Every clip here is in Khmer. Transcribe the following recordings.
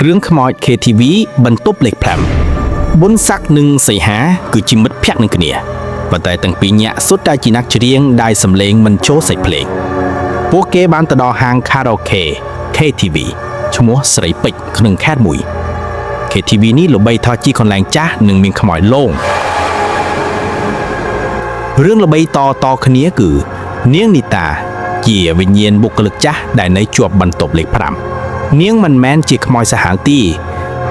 រឿងខ្មោច KTV បន្ទប់លេខ5ប៊ុនសាក់និងសីហាគឺជាមិត្តភក្តិនឹងគ្នាប៉ុន្តែទាំងពីរញាក់សុទ្ធតែជាអ្នកច្រៀងដែលសំឡេងមិនចូលសាច់ភ្លេងពួកគេបានទៅដល់ហាងខារ៉ាអូខេ KTV ឈ្មោះស្រីពេជ្រក្នុងខេត្តមួយ KTV នេះល្បីថាជាកន្លែងចាស់និងមានខ្មោចលងរឿងល្បីតគ្នាគឺនាងនីតាជាវិញ្ញាណបុគ្គលិកចាស់ដែលនៅជាប់បន្ទប់លេខ5នាងមិនមែនជាខ្មោចសាហាវទេ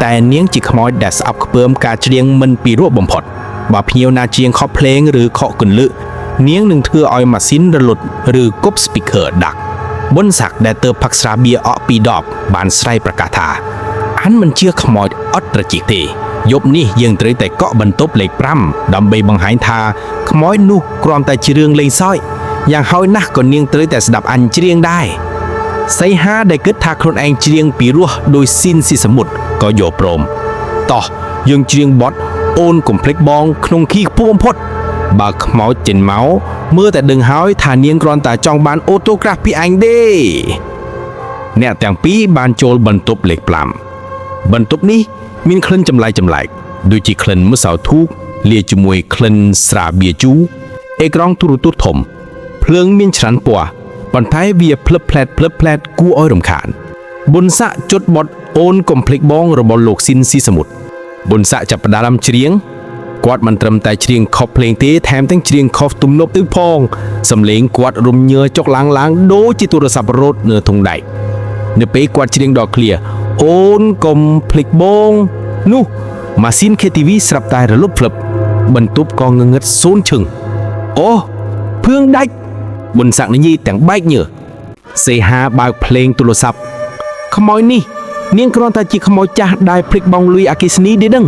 តែនាងជាខ្មោចដែលស្អប់ខ្ពើមការច្រៀងមិនពីរោះបំផុតបើភ្ញៀវណាច្រៀងខុសភ្លេងឬខកគន្លឹកនាងនឹងធ្វើឲ្យម៉ាស៊ីនរលត់ឬគប់ speaker ដាក់ប៊ុនសាក់ដែលទើបផឹកស្រាបៀរអកពីដបបានស្រ័យប្រកាសថាអានមិនជាខ្មោចអត់ត្រចៀកទេយប់នេះយើងត្រូវតែកក់បន្ទប់លេខ5ដើម្បីបង្ហាញថាខ្មោចនោះគ្រាន់តែជារឿងលេងសើចយ៉ាងហោចណាស់ក៏នាងត្រូវតែស្ដាប់អញច្រៀងដែរសីហាដែលគិតថាខ្លួនឯងច្រៀងពីរោះដោយស៊ីនស៊ីសមុទ្រក៏យកព្រមតោះយើងច្រៀងបទអូនកុំភ្លេចបងក្នុងគីខ្ពស់បំផុតបើខ្មោចចេញមកមើលតែដឹងហើយថានាងគ្រាន់តែចង់បានអូតូក្រាហ្វពីអញទេអ្នកទាំងពីរបានចូលបន្ទប់លេខ5បន្ទប់នេះមានក្លិនចម្លែកដូចជាក្លិនម្សៅធូបលាយជាមួយក្លិនស្រាបៀរជូរអេក្រង់ទូរទស្សន៍ធំភ្លើងមានច្រើនពណ៌ប៉ុន្តែវាភ្លឹបភ្លែតគួរឲ្យរំខានប៊ុនសាក់ជត់បទអូនកុំភ្លេចបងរបស់លោកស៊ីនស៊ីសមុទ្រប៊ុនសាក់ចាប់ផ្ដើមច្រៀងគាត់មិនត្រឹមតែច្រៀងខុសភ្លេងទេថែមទាំងច្រៀងខុសទំនុកទឹកផងសំឡេងគាត់រំញើចុកឡើងដូចជាទូរស័ព្ទរត់នៅធុងដែកនៅពេលគាត់ច្រៀងដល់ឃ្លាអូនកុំភ្លេចបងនោះម៉ាស៊ីន KTV ស្រាប់តែរលត់ភ្លឹបបន្ទប់ក៏ងងឹតសូនឈឹងអូភឿងដាច់ប៊ុនសាក់និយាយទាំងបែកញើសសេហាបើកភ្លេងទូរស័ព្ទខ្មោចនេះនាងគ្រាន់តែជាខ្មោចចាស់ដែលភ្លេចបងលុយអគ្គិសនីទេដឹង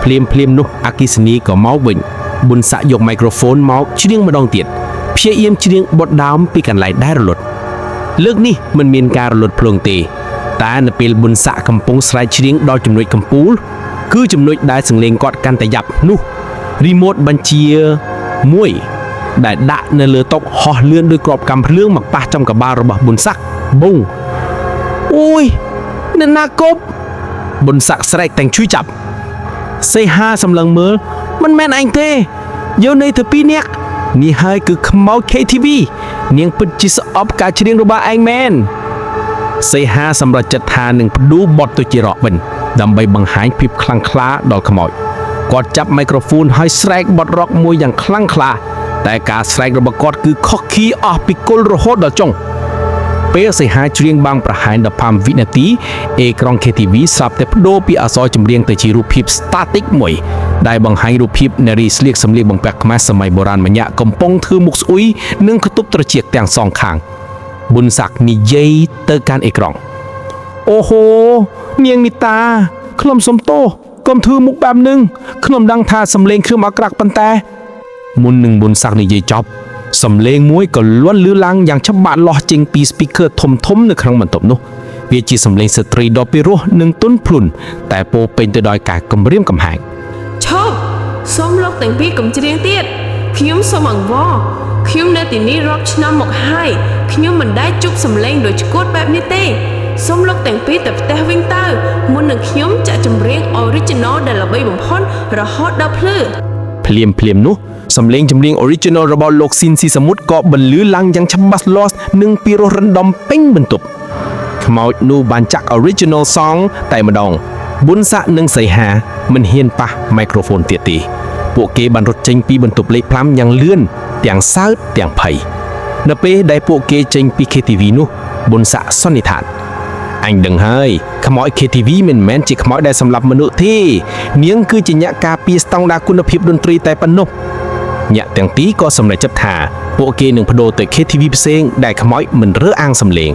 ភ្លាមនោះអគ្គិសនីក៏មកវិញប៊ុនសាក់យកមីក្រូហ្វូនមកច្រៀងម្ដងទៀតព្យាយាមច្រៀងបទដើមពីកន្លែងដែលរលត់លើកនេះមិនមានការរលត់ភ្លើងទេតែនៅពេលប៊ុនសាក់កំពុងស្រែកច្រៀងដល់ចំណុចកំពូលគឺចំណុចដែលសង្លេងគាត់កាន់តែយ៉ាប់នោះរីម៉ូតបញ្ជាមួយដែលដាក់នៅលើតុហោះលឿនដោយគ្រាប់កាំភ្លើងមកប៉ះចំកបាល់របស់ប៊ុនសាក់ប៊ុងអូយអ្នកណាគប់ប៊ុនសាក់ស្រែកទាំងជួយចាប់សេហាសម្លឹងមើលមិនមែនអញទេយកន័យទៅពីរនាក់នេះហើយគឺខ្មោច KTV នាងពិតជាស្អប់ការច្រៀងរបស់ឯងមែនសេហាសម្រេចចិត្តថានឹងផ្ដួលបទទៅជារ៉កវិញដើម្បីបង្ហាញភាពខ្លាំងក្លាដល់ខ្មោចគាត់ចាប់មីក្រូហ្វូនហើយស្រែកបទរ៉កមួយយ៉ាងខ្លាំងក្លាតែការស្រែករបស់គាត់គឺខុសគីអស់ពីគល់រហូតដល់ចុងពេលសីហាច្រៀងបានប្រហែល15វិនាទីអេក្រង់ KTV ស្រាប់តែបដូរពីអក្សរចម្រៀងទៅជារូបភាព static មួយដែលបង្ហាញរូបភាពនារីស្លៀកសម្លៀកបំពាក់ខ្មែរសម័យបុរាណម្នាក់កំពុងធ្វើមុខស្អុយនិងកតុបត្រចៀកទាំងសងខាងប៊ុនសាក់និយាយទៅកាន់អេក្រង់អូហូនាងនីតាខ្ញុំសុំទោសកុំធ្វើមុខបែបនឹងខ្ញុំដឹងថាសំឡេងខ្ញុំអាក្រក់ប៉ុន្តែមុននឹងប៊ុនសាក់និយាយចប់សំឡេងមួយក៏លាន់លឺឡើងយ៉ាងច្បាស់លាស់ចេញពី speaker ធំនៅក្នុងបន្ទប់នោះវាជាសំឡេងស្ត្រីដ៏ពីរោះនិងទន់ភ្លន់តែពោរពេញទៅដោយការគំរាមកំហែងឈប់សូមលោកទាំងពីរកុំច្រៀងទៀតខ្ញុំសូមអង្វរខ្ញុំនៅទីនេះរាប់ឆ្នាំមកហើយខ្ញុំមិនដែលជួបសំឡេងដូចឈួតបែបនេះទេសូមលោកទាំងពីរទៅផ្ទះវិញទៅមុននឹងខ្ញុំចាក់ចម្រៀង original ដែលល្បីបំផុតរហូតដល់ភ្លឺភ្លាមនោះសំឡេងចម្រៀង original របស់លោកស៊ីនស៊ីសមុទ្រក៏បន្លឺឡើងយ៉ាងច្បាស់លាស់និងពីរោះរណ្ដំពេញបន្ទប់ខ្មោចនោះបានចាក់ original song តែម្ដងប៊ុនសាក់និងសីហាមិនហ៊ានប៉ះមីក្រូហ្វូនទៀតទេពួកគេបានរត់ចេញពីបន្ទប់លេខ5យ៉ាងលឿនទាំងសើចទាំងភ័យនៅពេលដែលពួកគេចេញពី KTV នោះប៊ុនសាក់សន្និដ្ឋានអញដឹងហើយខ្មោច KTV មិនមែនជាខ្មោចដែលសម្លាប់មនុស្សទេនាងគឺជាអ្នកការពារស្តង់ដារគុណភាពតន្ត្រីតែប៉ុណ្ណោះញាក់ទាំងពីរក៏សម្រេចចិត្តថាពួកគេនឹងបដូរទៅ KTV ផ្សេងដែលខ្មោចមិនរើអាងសំឡេង